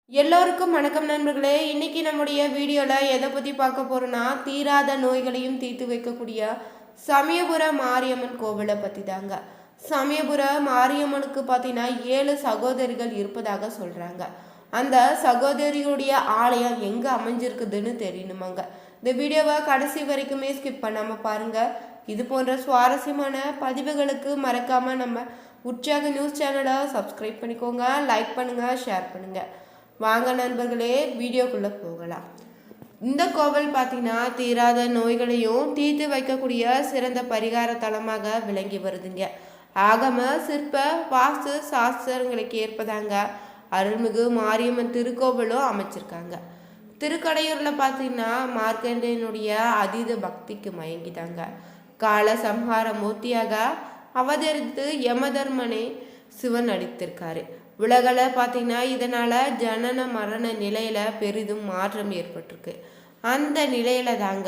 எல்லோருக்கும் வணக்கம் நண்பர்களே. இன்னைக்கு நம்முடைய வீடியோவில் எதை பற்றி பார்க்க போகிறோன்னா, தீராத நோய்களையும் தீர்த்து வைக்கக்கூடிய சமயபுர மாரியம்மன் கோவிலை பற்றி தாங்க. சமயபுர மாரியம்மனுக்கு பார்த்தீங்கன்னா 7 சகோதரிகள் இருப்பதாக சொல்கிறாங்க. அந்த சகோதரிகளுடைய ஆலயம் எங்கே அமைஞ்சிருக்குதுன்னு தெரியணுமாங்க. இந்த வீடியோவை கடைசி வரைக்குமே ஸ்கிப் பண்ணாமல் பாருங்கள். இது போன்ற சுவாரஸ்யமான பதிவுகளுக்கு மறக்காமல் நம்ம உற்சாக நியூஸ் சேனலை சப்ஸ்கிரைப் பண்ணிக்கோங்க, லைக் பண்ணுங்கள், ஷேர் பண்ணுங்கள். வாங்க நண்பர்களே, வீடியோக்குள்ளே போகலாம். இந்த கோவில் பார்த்தீங்கன்னா தீராத நோய்களையும் தீர்த்து வைக்கக்கூடிய சிறந்த பரிகார தலமாக விளங்கி வருதுங்க. ஆகம சிற்ப வாஸ்து சாஸ்திரங்களுக்கு ஏற்பதாங்க அருள்மிகு மாரியம்மன் திருக்கோவிலும் அமைச்சிருக்காங்க. திருக்கடையூரில் பார்த்தீங்கன்னா மார்க்கண்டேயனுடைய அதீத பக்திக்கு மயங்கிட்டாங்க. கால சம்ஹார மூர்த்தியாக அவதரித்து யமதர்மனை சிவன் நடித்திருக்காரு. உலகில் பார்த்தீங்கன்னா இதனால் ஜனன மரண நிலையில் பெரிதும் மாற்றம் ஏற்பட்டிருக்கு. அந்த நிலையில தாங்க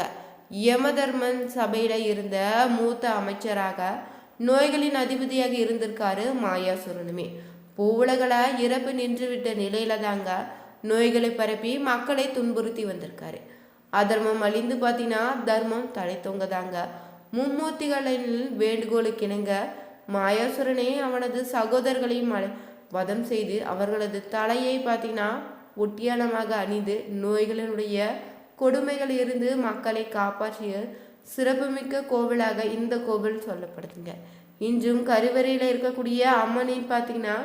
யமதர்மன் சபையில் இருந்த மூத்த அமைச்சராக நோய்களின் அதிபதியாக இருந்திருக்காரு மாயாசுரனுமே. பூவுலகில் இறப்பு நின்றுவிட்ட நிலையில தாங்க நோய்களை பரப்பி மக்களை துன்புறுத்தி வந்திருக்காரு. அதர்மம் அழிந்து பார்த்தீங்கன்னா தர்மம் தலை தொங்கதாங்க. மும்மூர்த்திகளின் வேண்டுகோளுக்கு இணங்க மாயாசுரனே அவனது சகோதரர்களையும் வதம் செய்து அவர்களது தலையை பார்த்தீங்கன்னா ஒட்டியானமாக அணிந்து நோய்களினுடைய கொடுமைகள் இருந்து மக்களை காப்பாற்றிய சிறப்புமிக்க கோவிலாக இந்த கோவில் சொல்லப்படுதுங்க. இன்றும் கருவறையில் இருக்கக்கூடிய அம்மனின் பார்த்தீங்கன்னா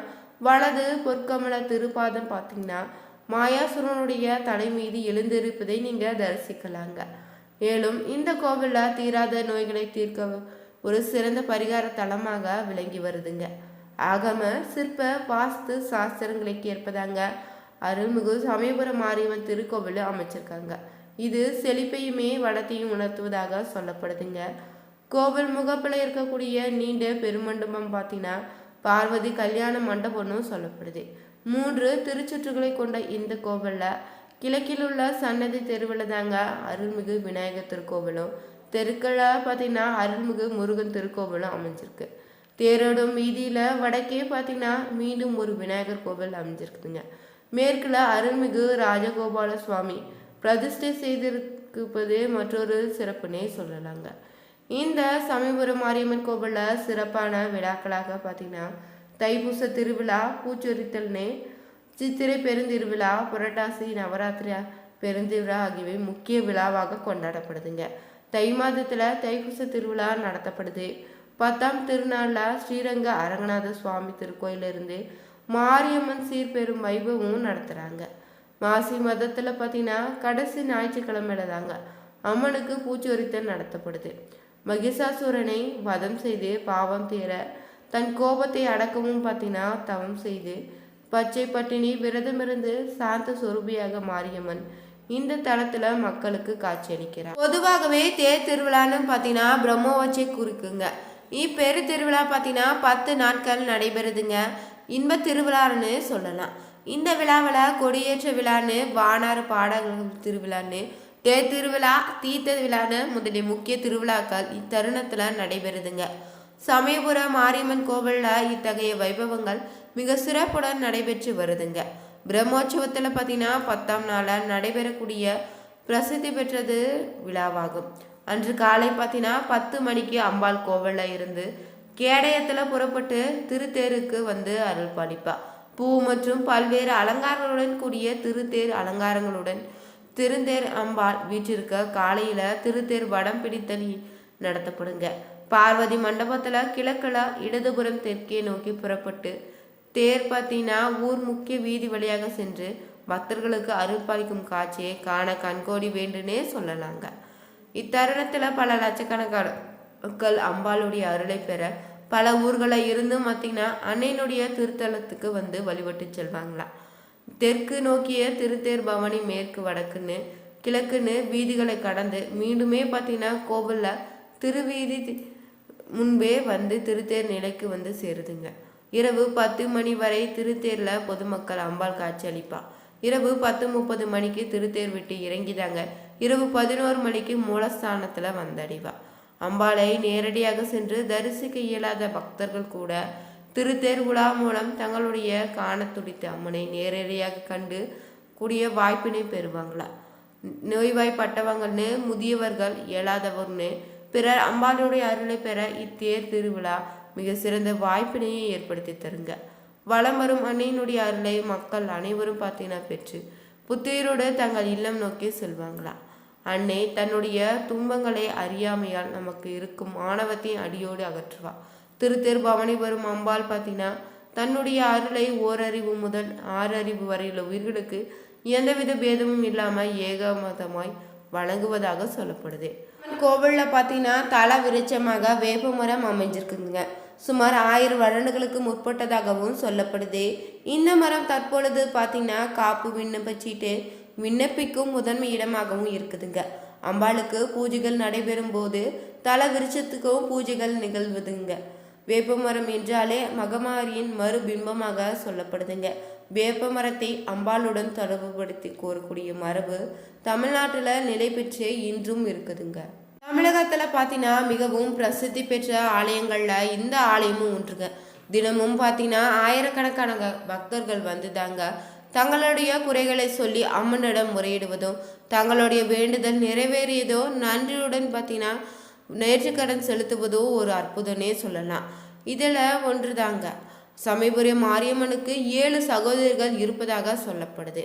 வலது பொற்கமல திருப்பாதம் பார்த்தீங்கன்னா மாயாசுரனுடைய தலை மீது எழுந்திருப்பதை நீங்கள் தரிசிக்கலாங்க. மேலும் இந்த கோவிலில் தீராத நோய்களை தீர்க்க ஒரு சிறந்த பரிகார தலமாக விளங்கி வருதுங்க. ஆகம சிற்ப வாஸ்து சாஸ்திரங்களுக்கு ஏற்பதாங்க அருள்மிகு சமயபுர மாரியம்மன் திருக்கோவில் அமைச்சிருக்காங்க. இது செழிப்பையுமே வளத்தையும் உணர்த்துவதாக சொல்லப்படுதுங்க. கோவில் முகப்பில் இருக்கக்கூடிய நீண்ட பெருமண்டபம் பார்த்தீங்கன்னா பார்வதி கல்யாண மண்டபம்னு சொல்லப்படுது. 3 திருச்சுற்றுகளை கொண்ட இந்த கோவிலில் கிழக்கில் உள்ள சன்னதி தெருவில் தாங்க அருள்மிகு விநாயகர் திருக்கோவிலும், தெருக்களை பார்த்தீங்கன்னா அருள்மிகு முருகன் திருக்கோவிலும் அமைஞ்சிருக்கு. தேரோடும் வீதியில் வடக்கே பார்த்தீங்கன்னா மீண்டும் ஒரு விநாயகர் கோவில் அமைஞ்சிருக்குதுங்க. மேற்கில் அருள்மிகு ராஜகோபால சுவாமி பிரதிஷ்டை செய்திருப்பது மற்றொரு சிறப்புனே சொல்லலாங்க. இந்த சமயபுரம் மாரியம்மன் கோவிலில் சிறப்பான விழாக்களாக பார்த்தீங்கன்னா தைப்பூச திருவிழா, பூச்சொரித்தல்னே, சித்திரை பெருந்திருவிழா, புரட்டாசி நவராத்திரி பெருந்திருவிழா ஆகியவை முக்கிய விழாவாக கொண்டாடப்படுதுங்க. தை மாதத்தில் தைப்பூச திருவிழா நடத்தப்படுது. 10ஆம் திருநாளில் ஸ்ரீரங்க அரங்கநாத சுவாமி திருக்கோயிலிருந்து மாரியம்மன் சீர்பெரும் வைபவமும் நடத்துகிறாங்க. மாசி மதத்தில் பார்த்தீங்கன்னா கடைசி ஞாயிற்றுக்கிழமையில தாங்க அம்மனுக்கு பூச்சொரித்தல் நடத்தப்படுது. மகிஷாசுரனை வதம் செய்து பாவம் தீர தன் கோபத்தை அடக்கவும் பார்த்தீங்கன்னா தவம் செய்து பச்சை பட்டினி விரதமிருந்து சாந்த சொரூபியாக மாரியம்மன் இந்த தளத்துல மக்களுக்கு காட்சியளிக்கிறார். பொதுவாகவே தேர் திருவிழான்னு பார்த்தீங்கன்னா பிரம்மோற்சவத்தை குறிக்குங்க. இப்பெரு திருவிழா பார்த்தீங்கன்னா 10 நாட்கள் நடைபெறுதுங்க. இன்ப திருவிழான்னு சொல்லலாம். இந்த விழாவில் கொடியேற்ற விழான்னு, வானாறு பாடல்கள் திருவிழான்னு, தேர் திருவிழா, தீர்த்த விழான்னு முதலிய முக்கிய திருவிழாக்கள் இத்தருணத்தில் நடைபெறுதுங்க. சமயபுர மாரியம்மன் கோவிலில் இத்தகைய வைபவங்கள் மிக சிறப்புடன் நடைபெற்று வருதுங்க. பிரம்மோற்சவத்தில் பார்த்தீங்கன்னா 10ஆம் நாளில் நடைபெறக்கூடிய பிரசித்தி பெற்றது விழாவாகும். அன்று காலை பார்த்தீங்கன்னா 10 மணிக்கு அம்பாள் கோவிலில் இருந்து கேடயத்தில் புறப்பட்டு திருத்தேருக்கு வந்து அருள் பாலிப்பா. பூ மற்றும் பல்வேறு அலங்காரங்களுடன் கூடிய திருத்தேர் அலங்காரங்களுடன் திருத்தேர் அம்பாள் வீற்றிருக்க காலையில் திருத்தேர் வடம் பிடித்தல் நடத்தப்படுங்க. பார்வதி மண்டபத்தில் கிழக்கில் இடதுபுறம் தெற்கே நோக்கி புறப்பட்டு தேர் பார்த்தீங்கன்னா ஊர் முக்கிய வீதி வழியாக சென்று பக்தர்களுக்கு அருள் பாலிக்கும் காட்சியை காண கண்கோடி வேண்டுன்னே சொல்லலாங்க. இத்தருணத்தில் பல லட்சக்கணக்கான மக்கள் அம்பாளுடைய அருளை பெற பல ஊர்களில் இருந்தும் பார்த்தீங்கன்னா அன்னையினுடைய திருத்தலத்துக்கு வந்து வழிபட்டு செல்வாங்களாம். தெற்கு நோக்கிய திருத்தேர் பவனி மேற்கு வடக்குன்னு கிழக்குன்னு வீதிகளை கடந்து மீண்டுமே பார்த்தீங்கன்னா கோவிலில் திருவீதி முன்பே வந்து திருத்தேர் நிலைக்கு வந்து சேருதுங்க. இரவு 10 மணி வரை திருத்தேரில் பொதுமக்கள் அம்பாள் காட்சி அளிப்பா. இரவு 10:30 மணிக்கு திருத்தேர் விட்டு இறங்கிதாங்க இரவு 11 மணிக்கு மூலஸ்தானத்தில் வந்தடைவா. அம்பாளை நேரடியாக சென்று தரிசிக்க இயலாத பக்தர்கள் கூட திருத்தேர் உலா மூலம் தங்களுடைய காண துடித்த அம்மனை நேரடியாக கண்டு கூடிய வாய்ப்பினை பெறுவாங்களா. நோய்வாய்ப்பட்டவங்கன்னு, முதியவர்கள், இயலாதவர்னு பிறர் அம்பாளுடைய அருளை பெற இத்தேர் திருவிழா மிக சிறந்த வாய்ப்பினையை ஏற்படுத்தி தருங்க. வளம் வரும் அன்னையினுடைய அருளை மக்கள் அனைவரும் பெற்று புத்துயிரோடு தங்கள் இல்லம் நோக்கி செல்வாங்களா. அன்னை தன்னுடைய துன்பங்களை அறியாமையால் நமக்கு இருக்கும் ஆணவத்தை அடியோடு அகற்றுவா. திருத்தேர் பவனி வரும் அம்பாள் தன்னுடைய அருளை ஓரறிவு முதல் 6 அறிவு வரையுள்ள உயிர்களுக்கு எந்தவித பேதமும் இல்லாமல் ஏகமதமாய் வழங்குவதாக சொல்லப்படுது. கோவிலில் தல விருட்சமாக வேப்பமரம் அமைஞ்சிருக்குங்க. சுமார் 1000 வருடங்களுக்கு முற்பட்டதாகவும் சொல்லப்படுது. இந்த மரம் தற்பொழுது காப்பு விண்ணப்பிச்சிட்டு விண்ணப்பிக்கும் முதன்மை இடமாகவும் இருக்குதுங்க. அம்பாளுக்கு பூஜைகள் நடைபெறும் போது தல விருட்சத்துக்கும் பூஜைகள் நிகழ்வதுங்க. வேப்பமரம் என்றாலே மகமாரியின் மறுபிம்பமாக சொல்லப்படுதுங்க. வேப்பமரத்தை அம்பாளுடன் தொடர்புபடுத்தி கோரக்கூடிய மரபு தமிழ்நாட்டில் நிலை பெற்று இன்றும் இருக்குதுங்க. தமிழகத்தில் மிகவும் பிரசித்தி பெற்ற ஆலயங்களில் இந்த ஆலயமும் ஒன்றுங்க. தினமும் ஆயிரக்கணக்கான பக்தர்கள் வந்துதாங்க தங்களுடைய குறைகளை சொல்லி அம்மனிடம் முறையிடுவதும், தங்களுடைய வேண்டுதல் நிறைவேறியதோ நன்றியுடன் நேர்ச்சிக்கடன் செலுத்துவதோ ஒரு அற்புதமே சொல்லலாம். இதில் ஒன்றுதாங்க சமயபுரம் மாரியம்மனுக்கு 7 சகோதரிகள் இருப்பதாக சொல்லப்படுது.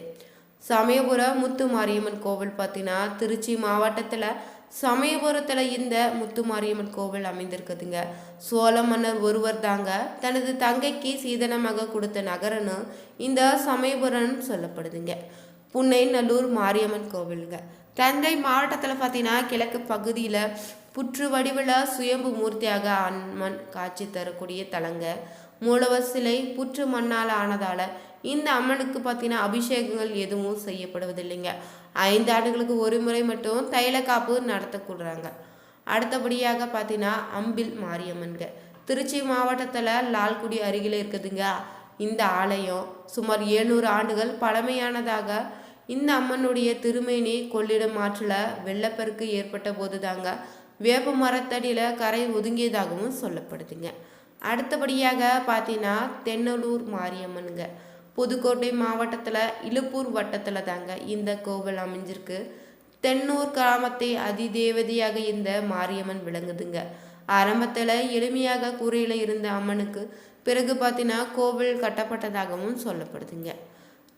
சமயபுரம் முத்து மாரியம்மன் கோவில் திருச்சி மாவட்டத்தில் சமயபுரத்தில் இந்த முத்து மாரியம்மன் கோவில் அமைந்திருக்குதுங்க. சோழ மன்னர் ஒருவர் தாங்க தனது தங்கைக்கு சீதனமாக கொடுத்த நகரன்னு இந்த சமயபுரம் சொல்லப்படுதுங்க. புன்னைநல்லூர் மாரியம்மன் கோவிலுங்க. தஞ்சை மாவட்டத்தில் கிழக்கு பகுதியில் புற்று வடிவில் சுயம்பு மூர்த்தியாக அம்மன் காட்சி தரக்கூடிய தலங்க. மூலவர் சிலை புற்று மண்ணால் ஆனதால் இந்த அம்மனுக்கு அபிஷேகங்கள் எதுவும் செய்யப்படுவதில்லைங்க. 5 ஆண்டுகளுக்கு ஒரு முறை மட்டும் தைல காப்பு நடத்தக்கூடுறாங்க. அடுத்தபடியாக அம்பில் மாரியம்மன்க திருச்சி மாவட்டத்தில் லால்குடி அருகில் இருக்குதுங்க. இந்த ஆலயம் சுமார் 700 ஆண்டுகள் பழமையானதாக. இந்த அம்மனுடைய திருமேனி கொள்ளிடம் ஆற்றில் வெள்ளப்பெருக்கு ஏற்பட்ட போது தாங்க வேப்ப மரத்தடியில் கரை ஒதுங்கியதாகவும் சொல்லப்படுதுங்க. அடுத்தபடியாக தென்னலூர் மாரியம்மனுங்க. புதுக்கோட்டை மாவட்டத்தில் இலுப்பூர் வட்டத்தில் தாங்க இந்த கோவில் அமைஞ்சிருக்கு. தென்னூர் கிராமத்தை அதிதேவதையாக இந்த மாரியம்மன் விளங்குதுங்க. ஆரம்பத்தில் எளிமையாக கூரையில் இருந்த அம்மனுக்கு பிறகு கோவில் கட்டப்பட்டதாகவும் சொல்லப்படுதுங்க.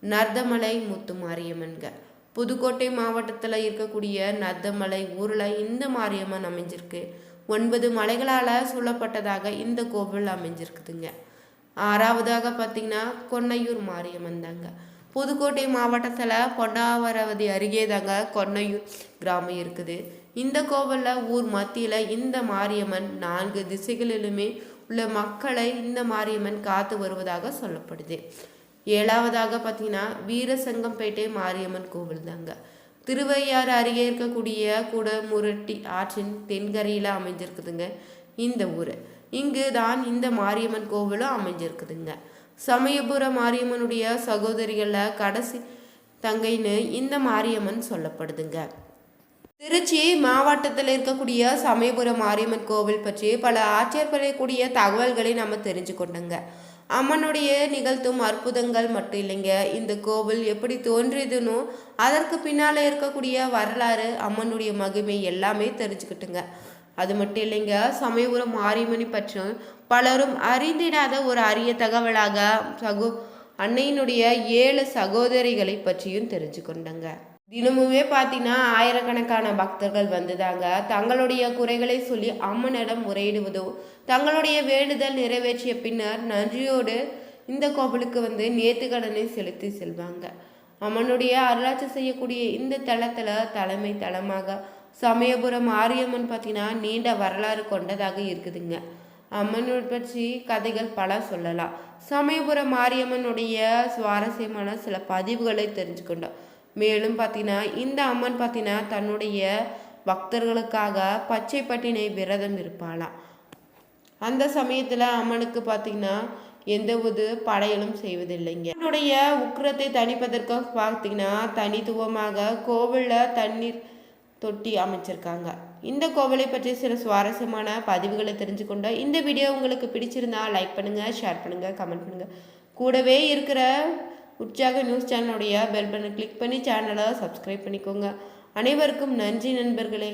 நர்தமலை முத்து மாரியம்மன்க புதுக்கோட்டை மாவட்டத்தில் இருக்கக்கூடிய நர்தமலை ஊரில் இந்த மாரியம்மன் அமைஞ்சிருக்கு. 9 மலைகளால் சூழப்பட்டதாக இந்த கோவில் அமைஞ்சிருக்குதுங்க. 6வதாக கொன்னையூர் மாரியம்மன் தாங்க. புதுக்கோட்டை மாவட்டத்தில் பொன்னாவரவதி அருகே தாங்க கொன்னையூர் கிராமம் இருக்குது. இந்த கோவிலில் ஊர் மத்தியில் இந்த மாரியம்மன் 4 திசைகளிலுமே உள்ள மக்களை இந்த மாரியம்மன் காத்து வருவதாக சொல்லப்படுது. 7வதாக வீரசங்கம்பேட்டை மாரியம்மன் கோவில் தாங்க. திருவையாறு அருகே இருக்கக்கூடிய குடமுரட்டி ஆற்றின் தென்கரையில் அமைஞ்சிருக்குதுங்க இந்த ஊர். இங்கு தான் இந்த மாரியம்மன் கோவிலும் அமைஞ்சிருக்குதுங்க. சமயபுரம் மாரியம்மனுடைய சகோதரிகளில் கடைசி தங்கைன்னு இந்த மாரியம்மன் சொல்லப்படுதுங்க. திருச்சி மாவட்டத்தில் இருக்கக்கூடிய சமயபுரம் மாரியம்மன் கோவில் பற்றி பல ஆச்சரியப்படக்கூடிய தகவல்களை நம்ம தெரிஞ்சுக்கொண்டோங்க. அம்மனுடைய நிகழ்த்தும் அற்புதங்கள் மட்டும் இல்லைங்க, இந்த கோவில் எப்படி தோன்றியதுன்னு அதற்கு பின்னால் இருக்கக்கூடிய வரலாறு, அம்மனுடைய மகிமை எல்லாமே தெரிஞ்சுக்கிட்டுங்க. அது மட்டும் இல்லைங்க, சமயபுரம் மாரியம்மனை பற்றியும் பலரும் அறிந்திடாத ஒரு அரிய தகவலாக அன்னையினுடைய 7 சகோதரிகளை பற்றியும் தெரிஞ்சுக்கொண்டங்க. தினமுமே ஆயிரக்கணக்கான பக்தர்கள் வந்துதாங்க தங்களுடைய குறைகளை சொல்லி அம்மனிடம் முறையிடுவதோ, தங்களுடைய வேண்டுதல் நிறைவேற்றிய பின்னர் நன்றியோடு இந்த கோவிலுக்கு நேர்த்திக்கடனை செலுத்தி செல்வாங்க. அம்மனுடைய அருளாட்சி செய்யக்கூடிய இந்த தலத்தில் தலைமை தலமாக சமயபுரம் மாரியம்மன் நீண்ட வரலாறு கொண்டதாக இருக்குதுங்க. அம்மனை பற்றி கதைகள் பல சொல்லலாம். சமயபுரம் மாரியம்மனுடைய சுவாரஸ்யமான சில பதிவுகளை தெரிஞ்சுக்கொண்டோம். மேலும் இந்த அம்மன் தன்னுடைய பக்தர்களுக்காக பச்சை பட்டினை விரதம் இருப்பாளாம். அந்த சமயத்தில் அம்மனுக்கு எந்த ஒரு படையலும் செய்வதில்லைங்க. என்னுடைய உக்கிரத்தை தணிப்பதற்கு தனித்துவமாக கோவிலில் தண்ணீர் தொட்டி அமைச்சிருக்காங்க. இந்த கோவிலை பற்றி சில சுவாரஸ்யமான பதிவுகளை தெரிஞ்சுக்கொண்ட இந்த வீடியோ உங்களுக்கு பிடிச்சிருந்தா லைக் பண்ணுங்கள், ஷேர் பண்ணுங்கள், கமெண்ட் பண்ணுங்கள். கூடவே இருக்கிற உற்சாக நியூஸ் சேனலுடைய பெல் பட்டனை கிளிக் பண்ணி சேனலை சப்ஸ்கிரைப் பண்ணிக்கோங்க. அனைவருக்கும் நன்றி நண்பர்களே.